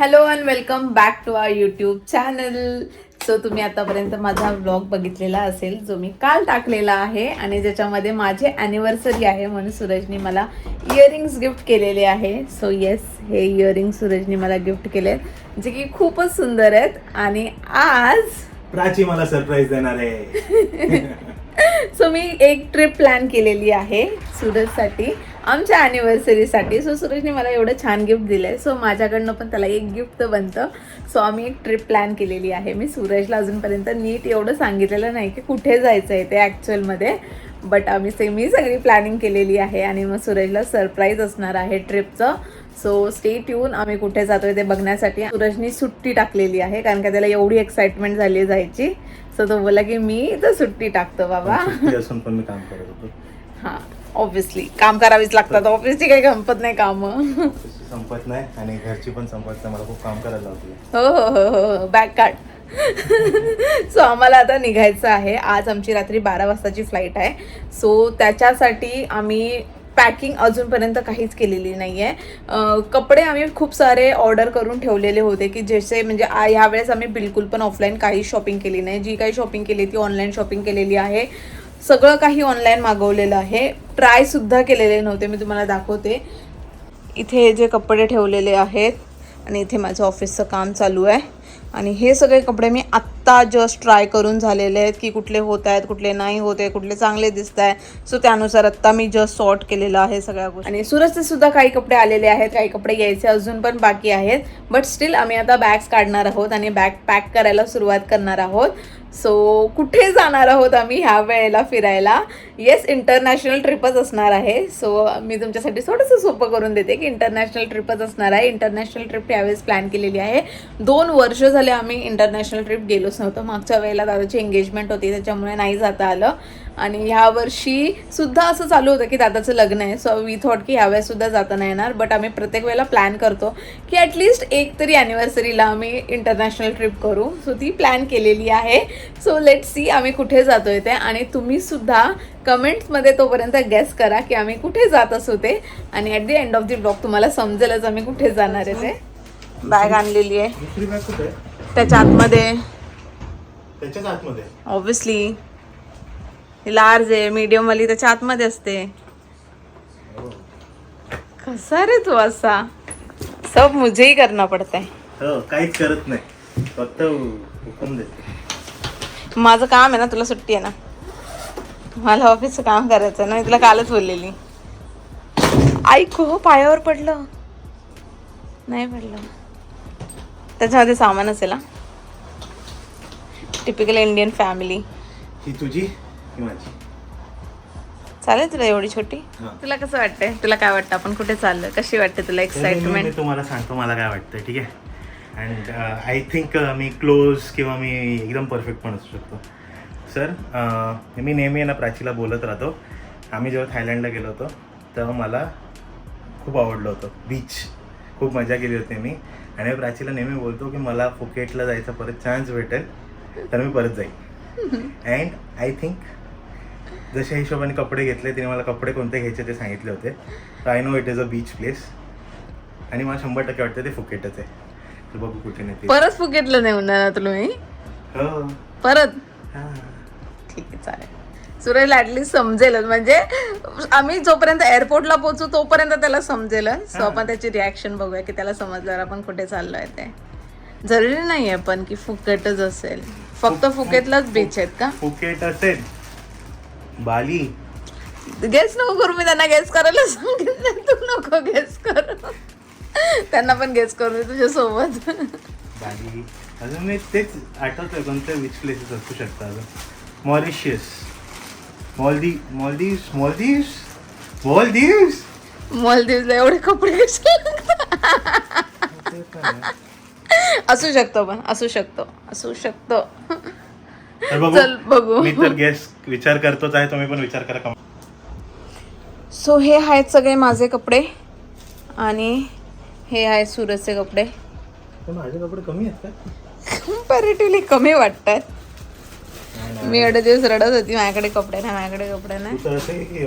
Hello and welcome back to our YouTube channel. So तुम्ही आतापर्यंत माझा व्लॉग बघितलेला असेल जो मी काल टाकलेला आहे आणि ज्याच्यामध्ये माझे ॲनिव्हर्सरी आहे म्हणून सूरजनी मला इयरिंग्स गिफ्ट केलेले आहे. सो येस, हे इयरिंग्स सूरजनी मला गिफ्ट केले जे की खूपच सुंदर आहेत. आणि आज प्राची मला सरप्राईज देणार आहे. सो मी एक ट्रिप प्लॅन केलेली आहे सूरजसाठी, आमच्या ॲनिव्हर्सरीसाठी. सो सूरजने मला एवढं छान गिफ्ट दिलं आहे, सो माझ्याकडनं पण त्याला एक गिफ्ट तर बनतं. सो आम्ही एक ट्रिप प्लॅन केलेली आहे. मी सूरजला अजूनपर्यंत नीट एवढं सांगितलेलं नाही की कुठे जायचं आहे ते ॲक्च्युअलमध्ये, बट मी सगळी प्लॅनिंग केलेली आहे आणि मग सूरजला सरप्राईज असणार आहे ट्रिपचं. सो स्टे ट्यून, आम्ही कुठे जातोय ते बघण्यासाठी. सूरजनी सुट्टी टाकलेली आहे कारण का त्याला एवढी एक्साइटमेंट झाली जायची. सो तो बोला की मी तर सुट्टी टाकतो बाबा. असून पण मी काम करत होतो. हां, ऑब्व्हियसली काम करावीच लागतात. ऑफिसची काही संपत नाही कामं. संपत नाही आणि घरची पण संपत नाही. मला खूप काम करायला लावते. हो हो हो हो, बॅग काढ. सो आम्हाला आता निघायचं आहे. आज आमची रात्री 12 वाजताची फ्लाईट आहे. सो त्याच्यासाठी आम्ही पॅकिंग अजूनपर्यंत काहीच केलेली नाही आहे. कपडे आम्ही खूप सारे ऑर्डर करून ठेवलेले होते की जसे म्हणजे ह्यावेळेस आम्ही बिलकुल पण ऑफलाईन काही शॉपिंग केली नाही. जी काही शॉपिंग केली ती ऑनलाईन शॉपिंग केलेली आहे. सगळं काही ऑनलाईन मागवलेलं आहे. ट्रायसुद्धा केलेले नव्हते. मी तुम्हाला दाखवते. इथे हे जे कपडे ठेवलेले आहेत आणि इथे माझं ऑफिसचं काम चालू आहे आणि हे सगळे कपडे मी आत्ता जस्ट ट्राय करून झालेले आहेत की कुठले होत आहेत, कुठले नाही होत आहे, कुठले चांगले दिसत आहे. सो त्यानुसार आत्ता मी जस्ट सॉर्ट केलेलं आहे सगळ्या गोष्टी. आणि सूरजचे सुद्धा काही कपडे आलेले आहेत, काही कपडे यायचे अजून पण बाकी आहेत. बट स्टील आम्ही आता बॅग्स काढणार आहोत आणि बॅग पॅक करायला सुरुवात करणार आहोत. सो कुठे जाणार आहोत आम्ही ह्या वेळेला फिरायला? येस, इंटरनॅशनल ट्रिपच असणार आहे. सो मी तुमच्यासाठी थोडंसं सोपं करून देते की इंटरनॅशनल ट्रिपच असणार आहे. इंटरनॅशनल ट्रिप यावेळेस प्लॅन केलेली आहे. 2 वर्ष झाले आम्ही इंटरनॅशनल ट्रिप गेलोच नव्हतं. मागच्या वेळेला दादाची एंगेजमेंट होती त्याच्यामुळे नाही जाता आलं आणि ह्या वर्षी सुद्धा असं चालू होतं की दादाचं लग्न आहे. सो वी थॉट की ह्यावेळेस सुद्धा जाता नाही येणार. बट आम्ही प्रत्येक वेळेला प्लॅन करतो की ॲटलिस्ट एक तरी ॲनिव्हर्सरीला आम्ही इंटरनॅशनल ट्रिप करू. सो ती प्लॅन केलेली आहे. सो लेट सी आम्ही कुठे जातोय ते. आणि तुम्ही सुद्धा कमेंट्समध्ये तोपर्यंत गेस करा की आम्ही कुठे जात असू ते. आणि at the end of the blog तुम्हाला समजेलच आम्ही कुठे जाणार आहे ते. बॅग आणलेली आहे दुसरी बॅग कुठे आहे? त्याच्या आतमध्ये. त्याच्याच आतमध्ये. ऑब्व्हियसली लार्ज आहे, मीडियम वाली त्याच्या आतमध्ये असते. कसा रे तू असा? सब मुझे ही करना पडता है. हो, काहीच करत नाही, फक्त हुकूम देते. माझं काम आहे ना, तुला सुट्टी आहे ना. मला ऑफिसचं काम करायचं ना, मी तुला कालच बोललेली. ऐक हो, पायावर पडलं नाही पडलं. त्याच्यामध्ये सामान असेल. Typical Indian family. ही तुझी ही माझी. चालेल तुला एवढी छोटी? हां. तुला कसं वाटतंय? तुला काय वाटतं आपण कुठे चाललं? कशी वाटते तुला मी एक्साइटमेंट? तुम्हाला सांगतो मला काय वाटतं, ठीक आहे. And I think me close किंवा मी एकदम परफेक्ट पण असू शकतो. सर, मी नेहमी ना प्राचीला बोलत राहतो. आम्ही जेव्हा थायलंडला गेलो होतो तेव्हा मला खूप आवडलं होतं बीच. खूप मजा केली होती मी. आणि प्राचीला नेहमी बोलतो की मला फुकेटला जायचा परत चान्स भेटेल तर मी परत जाईन. अँड आय थिंक जशा हिशोबाने कपडे घेतले तिने मला कपडे कोणते घ्यायचे ते सांगितले होते. तर I know it is a beach place आणि मला 100% वाटतं ते फुकेटच आहे. तर बघू कुठे नाही. परत फुकेटलं नाही म्हणणार ना तुला मी? हो. परत हां. ठीक आहे, चालेल. सूरजला ॲटलिस्ट समजेलच. म्हणजे आम्ही जोपर्यंत एअरपोर्टला पोहोचू तोपर्यंत त्याला समजेलच. सो आपण त्याची रिॲक्शन बघूया की त्याला समजल्यावर आपण कुठे चाललो आहे ते. जरुरी नाही आहे पण की फुकेटच असेल. फक्त फुकेटलाच बीच आहेत का? फुकेट असेल, बाली. गेस नको करू. मी त्यांना गेस करायला सांगितलं, तू नको गेस कर. त्यांना पण गेस करू मी तुझ्यासोबत. बाली अजून मी तेच आठवतोय कोणते बीच प्लेसेस असू शकतात अजून. Mauritius, Maldives. मालदीवला एवढे कपडे कसे असू शकतो पण असू शकतो. तर बघू. चल बघू. मी तर गेस विचार करतोच आहे, तुम्ही पण विचार करा. सो हे आहेत सगळे माझे कपडे आणि हे आहेत सूरजचे कपडे. माझे कपडे कमी आहेत का? कम्पॅरेटिव्हली कमी वाटतात. मी एवढे दिवस रडत होती माझ्याकडे कपडे नाही. तर असे की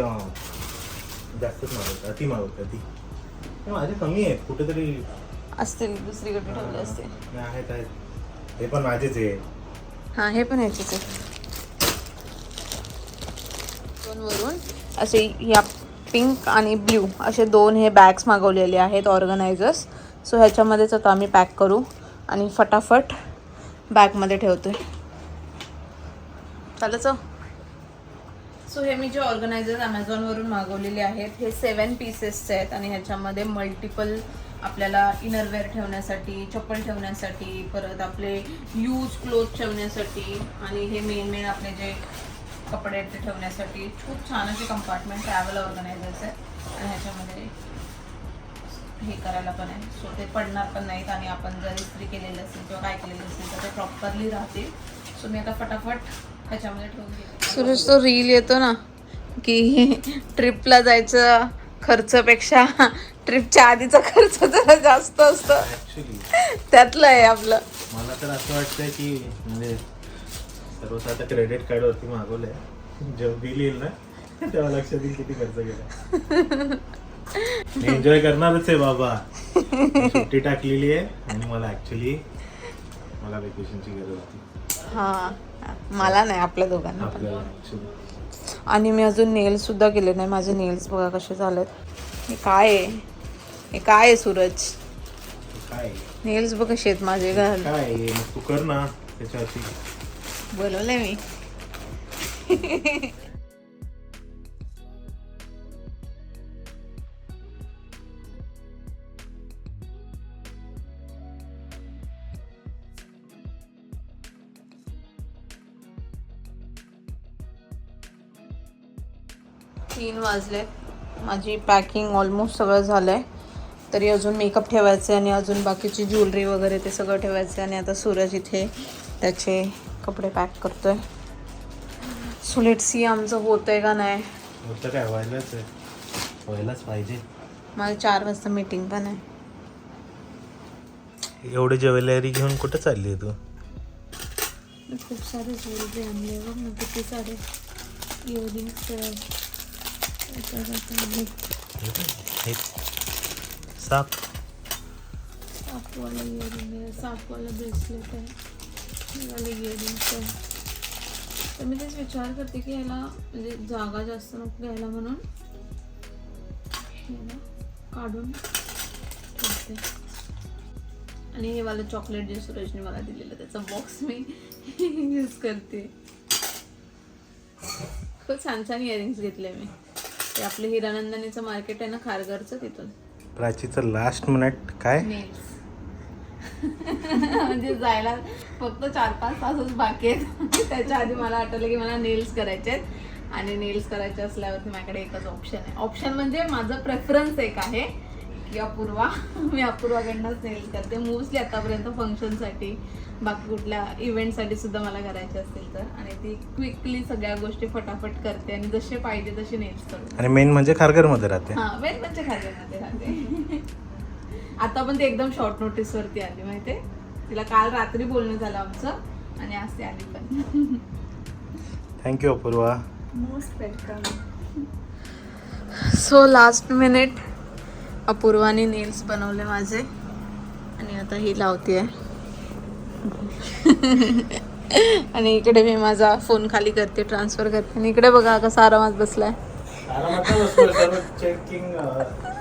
जास्तच मागवतं, अति मागवतं. माझे कमी आहेत कुठेतरी. असतील दुसरीकडे ठेवले असतील. आहेत हे पण माझेच आहे. हां हे पण ह्याचेच आहे. वरून असे या पिंक आणि ब्ल्यू असे 2 हे बॅग्स मागवलेले आहेत ऑर्गनायझर्स. सो ह्याच्यामध्येच आता आम्ही पॅक करू आणि फटाफट बॅगमध्ये ठेवतोय. चालचं. सो हे मी जे ऑर्गनायझर्स ॲमेझॉनवरून मागवलेले आहेत हे 7 पीसेसचे आहेत आणि ह्याच्यामध्ये मल्टिपल आपल्याला इनरवेअर ठेवण्यासाठी, चप्पल ठेवण्यासाठी, परत आपले यूज क्लोथ ठेवण्यासाठी आणि हे मेन आपले जे कपडे आहेत ते ठेवण्यासाठी खूप छान असे कंपार्टमेंट ट्रॅव्हल ऑर्गनायझर्स आहेत आणि ह्याच्यामध्ये हे करायला पण आहे. सो ते पडणार पण नाहीत आणि आपण जर इस्त्री केलेलं असेल किंवा काय केलेलं असेल तर ते प्रॉपरली राहतील. सो मी आता फटाफट ह्याच्यामध्ये ठेवून घेते. सुरेश तो रील येतो ना की ट्रिपला जायचं खर्चपेक्षा ट्रिपच्या आधीचा खर्च जरा जास्त असतो. ऍक्च्युली त्यातलं आहे आपलं. मला तर असं वाटतंय की म्हणजे सर्वच आता क्रेडिट कार्डवरती मागवलंय. जेव्हा बिल येईल ना तेव्हा लक्षात येईल किती खर्च केला. मी एन्जॉय करणारच आहे बाबा. सुट्टी टाकलेली आहे आणि मला ऍक्च्युली मला वेकेशनची गरज होती. हां मला नाही, आपल्या दोघांना पण. आपल्याला ऍक्च्युली. आणि मी अजून नेल्स सुद्धा केले नाही. माझे नेल्स बघा कसे झालेत. हे काय आहे, हे काय आहे सूरज? काय नेल्स बघ कसे आहेत माझे. घाल काय मग तू कर ना त्याच्यावरती. बोलवलंय मी. 3 वाजले. माझी पॅकिंग ऑलमोस्ट सगळं झालं आहे. तरी अजून मेकअप ठेवायचे आणि अजून बाकीची ज्वेलरी वगैरे ते सगळं ठेवायचं. आणि आता सूरज इथे त्याचे कपडे पॅक करतोय. सो लेट्स सी आमचं होतं आहे का नाही. होतं काय, व्हायलाच आहे, व्हायलाच पाहिजे. माझं 4 वाजता मीटिंग पण आहे. एवढी ज्वेलरी घेऊन कुठं चालली आहे तू? खूप सारे ज्वेलरी आणले बघ ना, किती सारे इयरिंग्स सापवाला इयरिंग आहे, सापवाला ब्रेसलेट आहे, वाले इयरिंग्स आहे. तर मी तेच विचार करते की ह्याला म्हणजे जागा जास्त नको घ्यायला म्हणून ह्याला काढून ठेवते. आणि हे वाला चॉकलेट जे सूरजने मला दिलेलं त्याचा बॉक्स मी यूज करते. खूप छान छान इयरिंग्स घेतले मी. ते आपलं हिरानंदनीचं मार्केट आहे ना खारघरचं, तिथून. प्राचीचं लास्ट मिनिट काय नेल्स. म्हणजे जायला फक्त 4-5 तासच बाकी आहेत. त्याच्या आधी मला आठवलं की मला नेल्स करायचे आहेत आणि नेल्स करायचे असल्यावरती माझ्याकडे एकच ऑप्शन आहे. ऑप्शन म्हणजे माझं प्रेफरन्स एक आहे की अपूर्वा. मी अपूर्वाकडनंच नेल्स करते मोस्टली आतापर्यंत फंक्शनसाठी, बाकी कुठल्या इव्हेंटसाठी सुद्धा मला करायचे असतील तर. आणि ती क्विकली सगळ्या गोष्टी फटाफट करते आणि जसे पाहिजे तसे नेल्स करते. आणि मेन म्हणजे खारघरमध्ये राहते. हां मेन म्हणजे खारघरमध्ये राहते. आता पण ते एकदम शॉर्ट नोटीसवरती आली माहितीये. तिला काल रात्री बोलणं झालं आमचं आणि आज ती आली पण. Thank you Apurva. Most welcome. So last minute अपूर्वाने नेल्स बनवले माझे आणि आता ही लावते. आणि इकडे मी माझा फोन खाली करते, ट्रान्सफर करते. आणि इकडे बघा कसा आरामात बसलाय.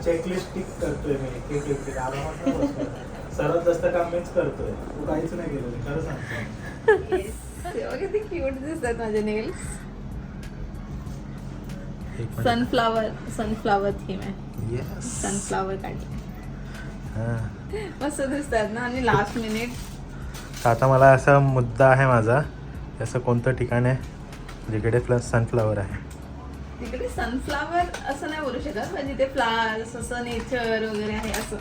चेकलिस्ट टिक करतोय मी. सर्वात जास्त काम मीच करतोय, तू काहीच नाही केलं. खरं सांगतो. किती क्यूट दिसतात माझे नेल्स. सनफ्लावर थीम आहे. सनफ्लावर काढले मस्त दिसतात ना. आणि लास्ट मिनिट आता मला असा मुद्दा आहे माझा, असं कोणतं ठिकाण आहे जिकडे प्लस सनफ्लावर आहे. तिकडे सनफ्लावर असं नाही बोलू शकत, पण जिथे फ्लावर्स असं नेचर वगैरे आहे असं.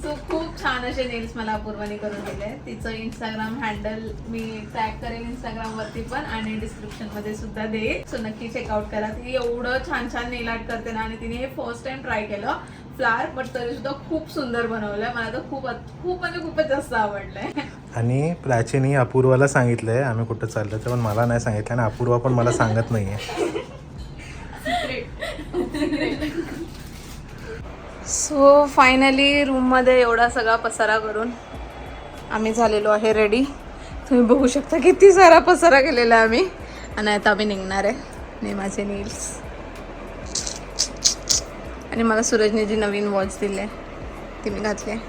सो खूप छान असे नेल्स मला अपूर्वाने करून दिले. तिचं इंस्टाग्राम हँडल मी टॅग करेन इंस्टाग्रामवरती पण आणि डिस्क्रिप्शनमध्ये सुद्धा देईन. सो नक्की चेकआउट करा. ती एवढं छान छान नेल आर्ट करते ना आणि तिने हे फर्स्ट टाइम ट्राय केलं फ्लावर, बट तरी सुद्धा खूप सुंदर बनवलंय. मला तर खूप म्हणजे खूपच जास्त आवडलंय. आणि प्राचीने अपूर्वाला सांगितलंय आम्ही कुठं चाललं तर, पण मला नाही सांगितलं आणि अपूर्वा पण मला सांगत नाहीये. सो फायनली रूममध्ये एवढा सगळा पसारा करून आम्ही झालेलो आहे रेडी. तुम्ही बघू शकता किती सारा पसारा केलेला आहे आम्ही. आणि आता आम्ही निघणार आहे. ने माझे नील्स आणि मला सूरजने जी नवीन वॉच दिली आहे ती मी घातली आहे.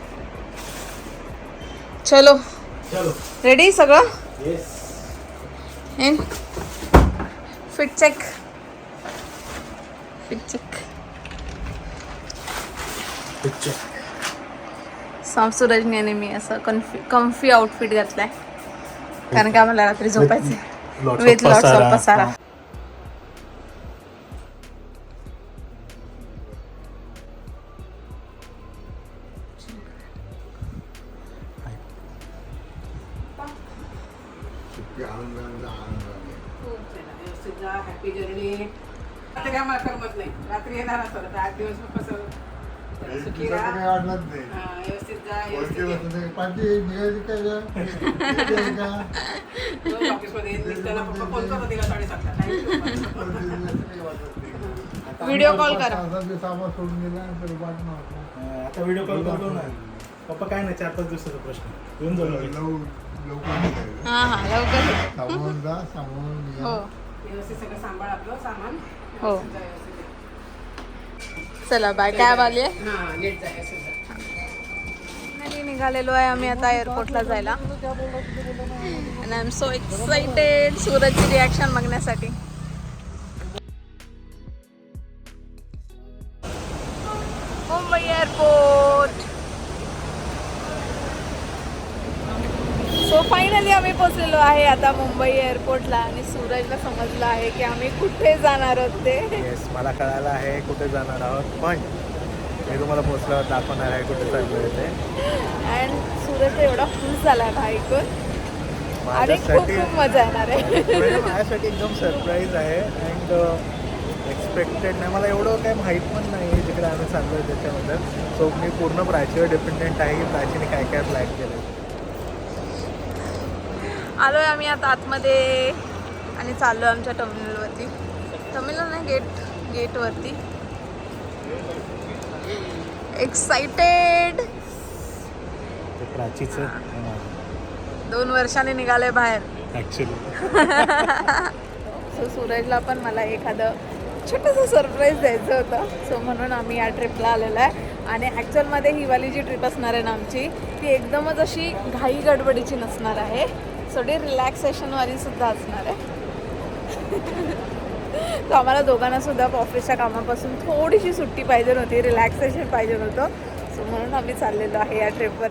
चलो रेडी सगळं. फिट चेक सूरजने आणि मी असं कम्फी आउटफिट घातलाय कारण की आम्हाला रात्री झोपायचंय विथ लॉट्स ऑफ पसारा. Happy journey. आता काय मला करमत नाही. रात्री येणार असं 8 दिवस कसं सुखी राहा. व्यवस्थित जा. ऑफिसमध्ये निघताना पप्पा फोन करतो तिला 7:30ला. व्हिडिओ कॉल करा. आता व्हिडिओ कॉल करतो ना पप्पा. काय नाही 4-5 दिवसाचा प्रश्न येऊन जाऊ. हां लवकर. हो व्यवस्थित सगळं सांभाळ आपलं सामान. हो चला बाय. कॅब आली आहे. निघालेलो आहे आम्ही आता एअरपोर्टला जायला. And I am so excited सूरजची रिॲक्शन बघण्यासाठी. मुंबई एअरपोर्ट. सो फायनली आम्ही पोहोचलेलो आहे आता मुंबई एअरपोर्टला. आणि सूरजला समजलं आहे की आम्ही कुठे जाणार आहोत ते. येस मला कळालं आहे कुठे जाणार आहोत. पण मी तुम्हाला पोहोचल्यावर दाखवणार आहे कुठे चाललोय ते. अँड सूरज एवढा खुश झाला आहे ऐकून. आणि खूप खूप मजा येणार आहे. माझ्यासाठी एकदम सरप्राईज आहे. अँड एक्सपेक्टेड नाही. मला एवढं काही माहीत पण नाही जिकडे आम्ही चाललोय त्याच्याबद्दल. सो मी पूर्ण प्राचीवर डिपेंडेंट आहे की प्राचीने काय काय प्लॅन केलं. आलोय आम्ही आता आतमध्ये आणि चाललोय आमच्या टर्मिनलवरती. टर्मिनल नाही गेटवरती. एक्साइटेड. प्राचीचं 2 वर्षांनी निघाले बाहेर ॲक्च्युली. सो सूरजला पण मला एखादं छोटंसं सरप्राईज द्यायचं होतं. सो म्हणून आम्ही या ट्रिपला आलेलो आहे. आणि ॲक्च्युअलमध्ये ही वाली जी ट्रिप असणार आहे ना आमची ती एकदमच अशी घाई गडबडीची नसणार आहे. थोडी रिलॅक्सेशनवाली सुद्धा असणार आहे. तर आम्हाला दोघांना सुद्धा ऑफिसच्या कामापासून थोडीशी सुट्टी पाहिजे होती. रिलॅक्सेशन पाहिजे होतं. सो म्हणून आम्ही चाललेलो आहे या ट्रिपवर.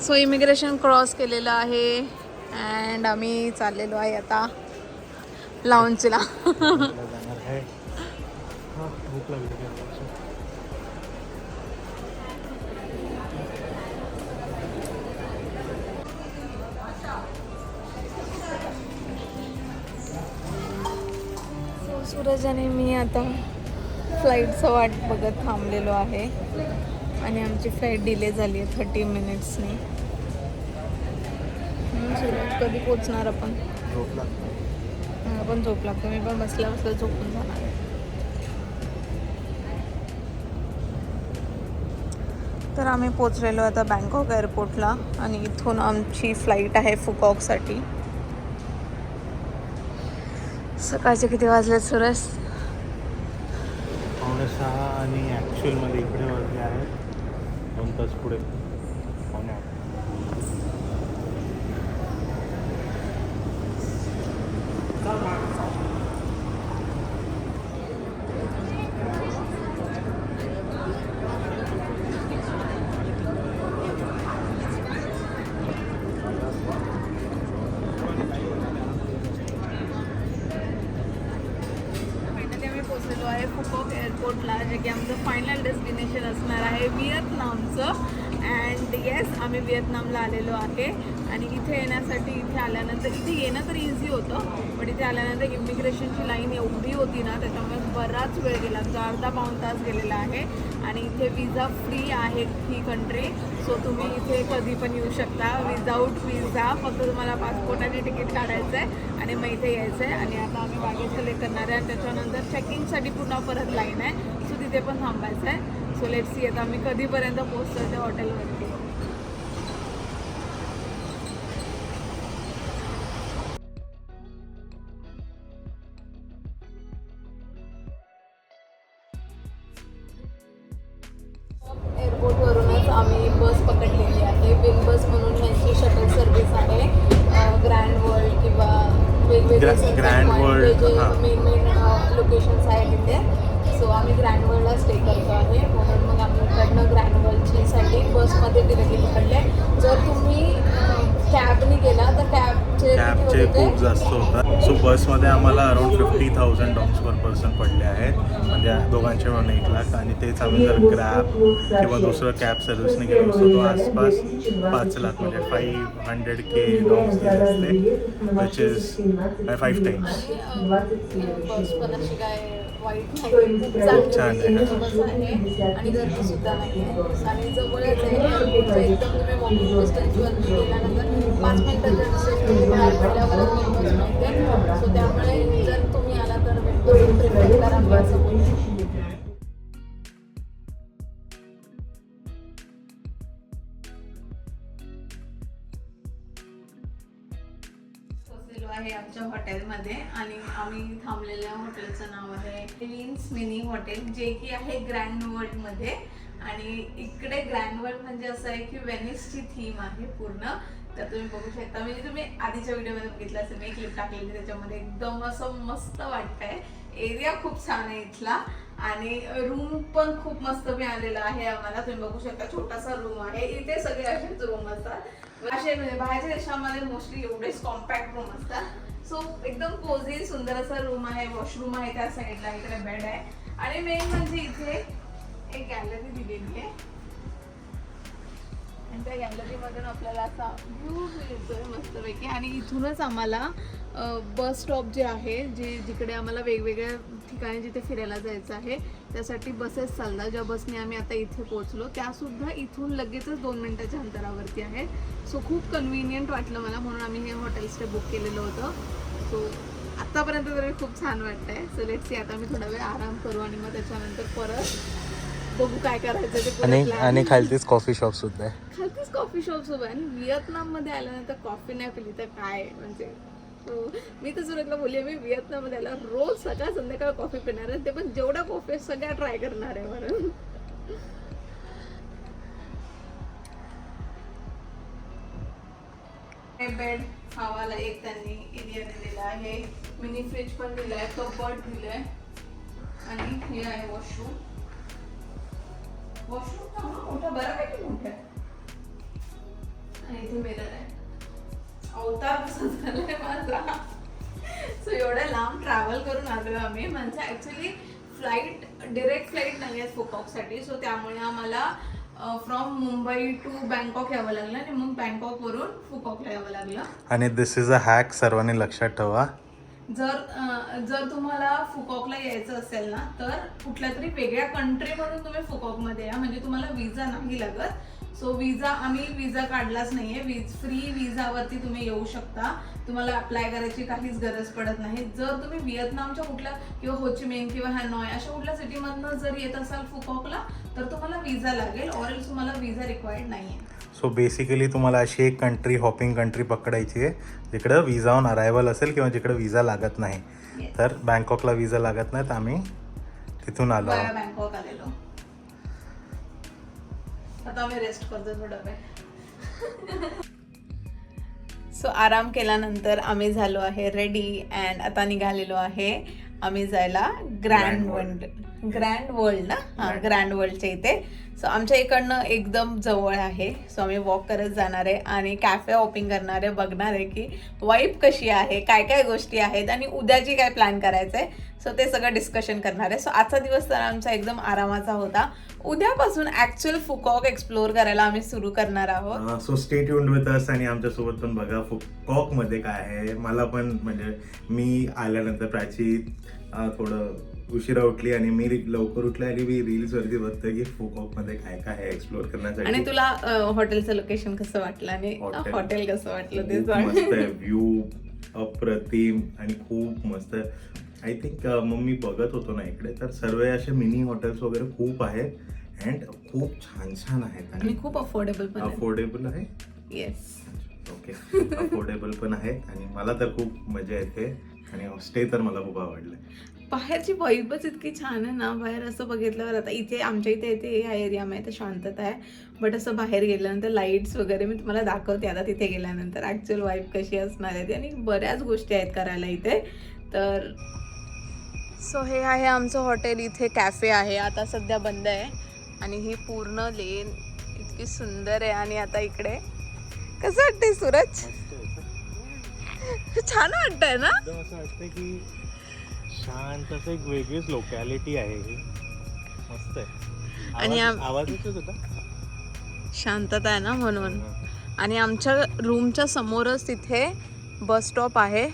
सो इमिग्रेशन क्रॉस केलेलं आहे. अँड आम्ही चाललेलो आहे आता लाऊंजला. सूरज आणि मी आता फ्लाईटचं वाट बघत थांबलेलो आहे. आणि आमची फ्लाईट डिले झाली आहे 30 मिनिट्सनी. सूरज कधी पोचणार आपण? आपण झोप लागतो. मी पण बसल्या झोपून जाणार आहे. तर आम्ही पोचलेलो आता बँकॉक एअरपोर्टला. आणि इथून आमची फ्लाईट आहे फुकॉकसाठी. सकाळचे किती वाजले सूरज? 5:45 आणि ॲक्च्युअलमध्ये इकडे वाजले आहेत 2 तास पुढे 5:45. पोहोचलेलो आहे फुकॉक एअरपोर्टला, जे की आमचं फायनल डेस्टिनेशन असणार आहे व्हिएतनामचं. अँड येस, आम्ही व्हिएतनामला आलेलो आहे. आणि इथे येण्यासाठी, इथे आल्यानंतर, इथे येणं तर इझी होतं, पण इथे आल्यानंतर इमिग्रेशनची लाईन एवढी होती ना, त्याच्यामुळे बराच वेळ गेला, अर्धा-पाऊण तास गेलेला आहे. आणि इथे विजा फ्री आहे ही कंट्री. सो तुम्ही इथे कधी पण येऊ शकता विदाऊट विजा. फक्त तुम्हाला पासपोर्ट आणि तिकीट काढायचं आहे आणि मग इथे यायचं आहे. आणि आता आम्ही बागेत कलेक्ट करणार आहे आणि त्याच्यानंतर चेकिंगसाठी पुन्हा परत लाईन आहे. सो तिथे पण थांबायचं आहे. सो लेट्स सी आता आम्ही कधीपर्यंत पोहोचतो त्या हॉटेलवरती. एअरपोर्टवरूनच आम्ही बस पकडलेली आहे. विन बस म्हणून ह्यांची शटल सर्व्हिस आहे. ग्रँड वर्ल्ड किंवा वेगवेगळे ग्रँड वर्ल्ड, हां. मेन लोकेशन्स आहेत तिथे. सो आम्ही ग्रँड वर्ल्डला स्टे करतो आहे. म्हणून मग आम्ही इकडनं ग्रँड वर्ल्डची साठी बसमध्ये डिरेक्टली पकडले. जर तुम्ही कॅबने गेला तर कॅबचे खूप जास्त होतात. सो बसमध्ये आम्हाला अराउंड $50,000 पर पर्सन पडले आहेत, म्हणजे दोघांचे मिळून 1 लाख. आणि तेच आम्ही जर ग्रॅब किंवा दुसरं कॅब सर्व्हिसने गेलो असतो तो आसपास 5 लाख म्हणजे $500K दिले असते, विच इज 5 टाइम्स. बस पण अशी काय वाईट नाही, छान आहे. बस आहे आणि गर्दी सुद्धा नाही आहे आणि जवळच आहे. एकदम तुम्ही वॉकिंग डिस्टन्सवरती गेल्यानंतर 5 मिनिटाच्या डिस्टन्समध्ये बाहेर पडल्यावरच विंडोज मिळते. सो त्यामुळे जर तुम्ही आला तर विंडोज प्रिफर करा मी असं बोलू. आहे आमच्या हॉटेलमध्ये आणि आम्ही थांबलेल्या हॉटेलचं नाव आहे क्वीन्स मिनी हॉटेल, जे की आहे ग्रँड वर्ल्डमध्ये. आणि इकडे ग्रँड वर्ल्ड म्हणजे असं आहे की वेनिसची थीम आहे पूर्ण. तर तुम्ही बघू शकता, म्हणजे तुम्ही आधीच्या व्हिडिओमध्ये बघितलं असेल, मी क्लिप टाकलेली त्याच्यामध्ये. एकदम असं मस्त वाटतंय. एरिया खूप छान आहे इथला आणि रूम पण खूप मस्त मिळालेला आहे आम्हाला. तुम्ही बघू शकता छोटासा रूम आहे. इथे सगळे असेच रूम असतात. असे म्हणजे बाहेरच्या देशामध्ये मोस्टली एवढेच कॉम्पॅक्ट रूम असतात. सो एकदम कोझी सुंदर असा रूम आहे. वॉशरूम आहे त्या साईडला, इकडे बेड आहे आणि मेन म्हणजे इथे एक गॅलरी दिलेली आहे आणि त्या गॅलरीमधून आपल्याला असा व्ह्यू मिळतोय मस्तपैकी. आणि इथूनच आम्हाला बस स्टॉप जे आहे, जिकडे आम्हाला वेगवेगळ्या ठिकाणी जिथे फिरायला जायचं आहे त्यासाठी बसेस चालतात. ज्या बसने आम्ही आता इथे पोहोचलो त्यासुद्धा इथून लगेचच 2 मिनिटाच्या अंतरावरती आहे. सो खूप कन्व्हिनियंट वाटलं मला, म्हणून आम्ही हे हॉटेल स्टे बुक केलेलं होतं. सो आत्तापर्यंत तरी खूप छान वाटतंय. सो लेट्स सी आता आम्ही थोडा वेळ आराम करू आणि मग त्याच्यानंतर परत बघू काय करायचं ते. आणि खालतीच कॉफी शॉप सुद्धा आहे. खालतीच कॉफी शॉप सुद्धा आहे. आणि व्हिएतनाममध्ये आल्यानंतर कॉफी नाही पिली तर काय, म्हणजे मी तर सुरतला बोलली मी व्हिएतनाममध्ये आला रोज सकाळ संध्याकाळ कॉफी पिणार आहे, ते पण जेवढ्या कॉफी सगळ्या ट्राय करणार आहे म्हणून. बेड हवाला एक त्यांनी एरिया दिलेला आहे. मिनी फ्रीज पण दिलाय, कपबोर्ड दिलाय आणि हे आहे वॉशरूम. वॉशरूम मोठा बऱ्यापैकी मोठा आहे आणि इथे मिरर आहे. अवतार कसा झालाय माझा. सो एवढ्या लांब ट्रॅव्हल करून आलोय आम्ही. म्हणजे ऍक्च्युली डिरेक्ट फ्लाईट नाही आहे फुकॉकसाठी. सो त्यामुळे आम्हाला फ्रॉम मुंबई टू बँकॉक यावं लागलं आणि मग बँकॉक वरून फुकॉकला यावं लागलं. आणि दिस इज अ हॅक, सर्वांनी लक्षात ठेवा. जर तुम्हाला फुकॉकला यायचं असेल ना तर कुठल्या तरी वेगळ्या कंट्रीमधून तुम्ही फुकॉकमध्ये या, म्हणजे तुम्हाला विजा नाही लागत. सो आम्ही विजा काढलाच नाहीये. फ्री विजावरती तुम्ही येऊ शकता. तुम्हाला अप्लाय करायची काहीच गरज पडत नाही. जर तुम्ही व्हिएतनामच्या कुठल्या किंवा होचिमिन किंवा हॅनॉय अशा कुठल्या सिटीमधनं जर येत असाल फुकॉकला तर तुम्हाला विजा लागेल, ऑर एल्स तुम्हाला विजा रिक्वायर्ड नाहीये. सो बेसिकली तुम्हाला अशी एक कंट्री, हॉपिंग कंट्री पकडायची आहे जिकडं विजा ऑन अरायवल असेल किंवा जिकडं विजा लागत नाही. तर बँकॉकला विजा लागत नाही, तर आम्ही तिथून आलो. बँकॉक आलेलो. आता आम्ही रेस्ट करतो थोडा वेळ. सो आराम केल्यानंतर आम्ही झालो आहे रेडी अँड आता निघालेलो आहे आम्ही जायला ग्रँड वर्ल्ड ना, हां ग्रँड वर्ल्डच्या इथे. सो आमच्या इकडनं एकदम जवळ आहे. सो आम्ही वॉक करत जाणार आहे आणि कॅफे हॉपिंग करणार आहे, बघणार आहे की वाईब कशी आहे, काय काय गोष्टी आहेत आणि उद्याची काय प्लॅन करायचं आहे. सो ते सगळं डिस्कशन करणार आहे. सो आजचा दिवस तर आमचा एकदम आरामाचा होता. उद्यापासून ॲक्च्युअल फुकॉक एक्सप्लोअर करायला आम्ही सुरू करणार आहोत. So stay tuned with us आणि आमच्यासोबत पण बघा फुकॉक मध्ये काय आहे. मला पण म्हणजे मी आल्यानंतर प्राची थोडं उशिरा उठली आणि मी लवकर उठले आणि मी रील्स वरती बघतोय की फुकॉक मध्ये काय काय आहे एक्सप्लोर करण्यासाठी. आणि तुला हॉटेलचं लोकेशन कसं वाटलं आणि हॉटेल कसं वाटलं ते सांग. मस्त आहे, व्ह्यू अप्रतिम आणि खूप मस्त. आय थिंक मग मी बघत होतो ना इकडे तर सर्व असे मिनी हॉटेल्स वगैरे खूप आहेत अँड खूप छान छान आहेत आणि खूप अफोर्डेबल आहे. येस, ओके, अफोर्डेबल पण आहेत आणि मला तर खूप मजा येते आणि स्टे तर मला खूप आवडलं. बाहेरची वाईबच इतकी छान आहे ना. बाहेर असं बघितल्यावर आता इथे आमच्या इथे ह्या एरियामध्ये तर शांतता आहे, बट असं बाहेर गेल्यानंतर लाईट्स वगैरे मी तुम्हाला दाखवते आता तिथे गेल्यानंतर ॲक्च्युअल वाईब कशी असणार आहे आणि बऱ्याच गोष्टी आहेत करायला इथे. तर सो हे आहे आमचं हॉटेल. इथे कॅफे आहे, आता सध्या बंद आहे आणि ही पूर्ण लेन इतकी सुंदर आहे. आणि आता इकडे कसं वाटतंय सूरज? छान वाटतंय ना. एकदम असं वाटतंय की शांत असं एक वेगळीच लोकॅलिटी आहे ही. मस्त आहे. आणि आवाज येतोच होता, शांतता आहे ना म्हणून. आणि आमच्या रूमच्या समोरच तिथे बस स्टॉप आहे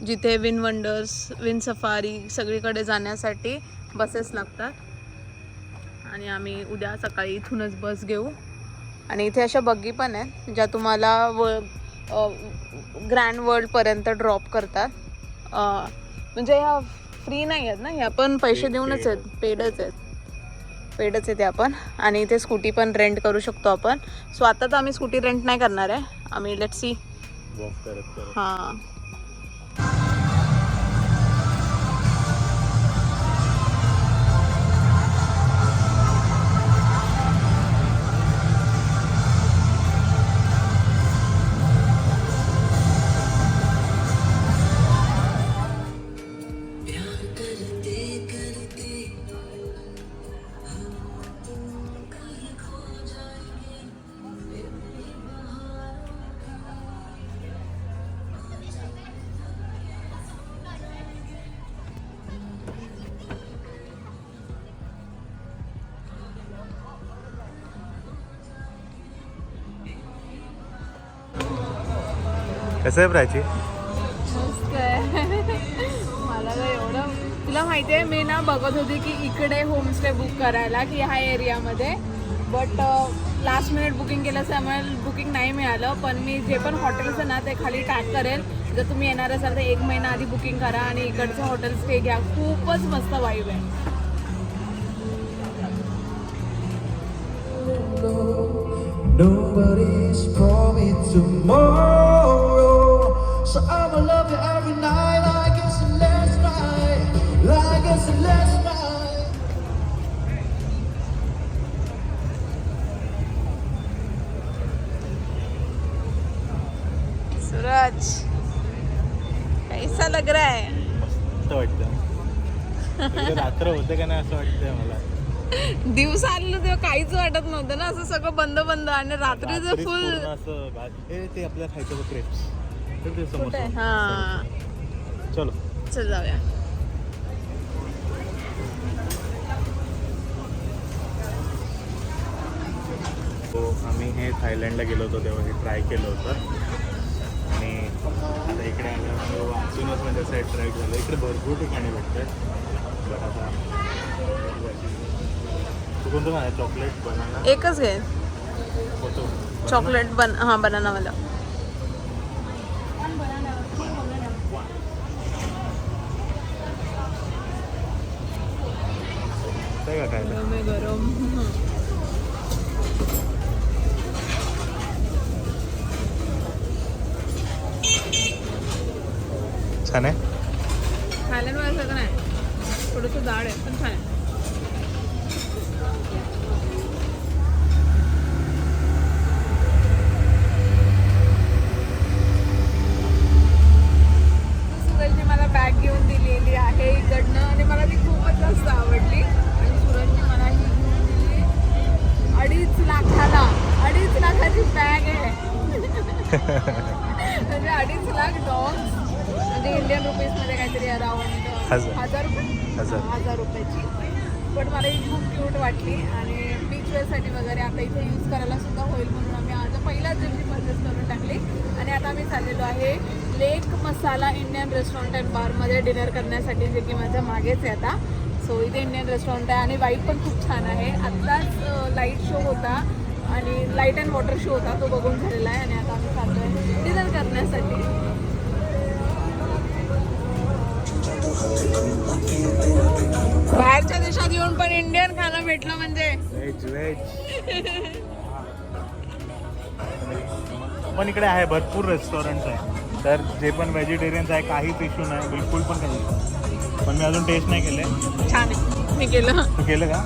जिथे विन वंडर्स, विन सफारी सगळीकडे जाण्यासाठी बसेस लागतात. आणि आम्ही उद्या सकाळी इथूनच बस घेऊ. आणि इथे अशा बग्गी पण आहेत ज्या तुम्हाला ग्रँड वर्ल्डपर्यंत ड्रॉप करतात. म्हणजे ह्या फ्री नाही आहेत ना, ह्या पण पैसे देऊनच आहेत, पेडच आहेत ह्या पण. आणि इथे स्कूटी पण रेंट करू शकतो आपण. सो आता तर आम्ही स्कूटी रेंट नाही करणार आहे, आम्ही लेट्स सी वॉक करत. हां. कसं आहे प्राची? मस्त आहे. मला तर एवढं, तुला माहिती आहे मी ना बघत होती की इकडे होमस्टे बुक करायला की ह्या एरियामध्ये, बट लास्ट मिनिट बुकिंग केलं त्यामुळे बुकिंग नाही मिळालं. पण मी जे पण हॉटेल्स आहे ना ते खाली टॅग करेल. जर तुम्ही येणार असाल तर 1 महिना आधी बुकिंग करा आणि इकडचं हॉटेल स्टे घ्या. खूपच मस्त वाईब आहे. Nobody's promised tomorrow, so I'ma love you every night like it's the last night, like it's the last night. Suraj कैसा लग रहा है? मस्त वाटतं. रात्र होते का नाही असं वाटतंय मला. दिवस आलेलो तेव्हा काहीच वाटत नव्हतं ना, असं सगळं बंद बंद. आणि रात्रीचं फुल ते आपल्याला खायचं क्रेप्स ते समोर. हा, चलो चल जाऊया. तो आम्ही हे थायलंडला गेलो होतो तेव्हा हे ट्राय केलं होतं. आणि आता इकडे आल्यानंतर वाचूनच म्हणजे असं अट्रॅक्ट झालं. इकडे भरपूर ठिकाणी भेटतात. बट आता तू कोणतं खाणार? Chocolate, banana? एकच घे, कोणतं? चॉकलेट बनाना वाला. काय का खायला? गरम छान आहे. थायलंड वाला सगळं नाही, थोडंसं जाड आहे पण छान आहे. सूरजने मला बॅग घेऊन दिलेली आहे इकडनं आणि मला ती खूपच जास्त आवडली. आणि सूरजने मला ही घेऊन दिली महंगे आहे म्हणजे 2.5 लाख डॉग्स म्हणजे इंडियन रुपीजमध्ये काहीतरी अराउंड 1000 रुपये 1000 रुपयाची. पण मला ही खूप क्यूट वाटली आणि बीच वेअरसाठी वगैरे आता इथे यूज करायला सुद्धा होईल म्हणून आम्ही आज पहिल्याच दिवशी परचेस करून टाकली. आणि आता आम्ही चाललेलो आहे लेक मसाला इंडियन रेस्टॉरंट अँड बारमध्ये डिनर करण्यासाठी, जे की माझ्या मागेच आहे आता. सो इथे इंडियन रेस्टॉरंट आहे आणि वाईब पण खूप छान आहे. आत्ताच लाईट शो होता आणि लाईट अँड वॉटर शो होता, तो बघून झालेला आहे. आणि आता आम्ही चाललो आहे डिनर करण्यासाठी. बाहेरच्या देशात येऊन पण इंडियन खाणं भेटलं म्हणजे पण इकडे आहे भरपूर रेस्टॉरंट्स आहे, तर जे पण व्हेजिटेरियन्स आहे काहीच इश्यू नाही, बिलकुल पण काही. पण मी अजून टेस्ट नाही केले. छान आहे, मी केलं. तू केलं का?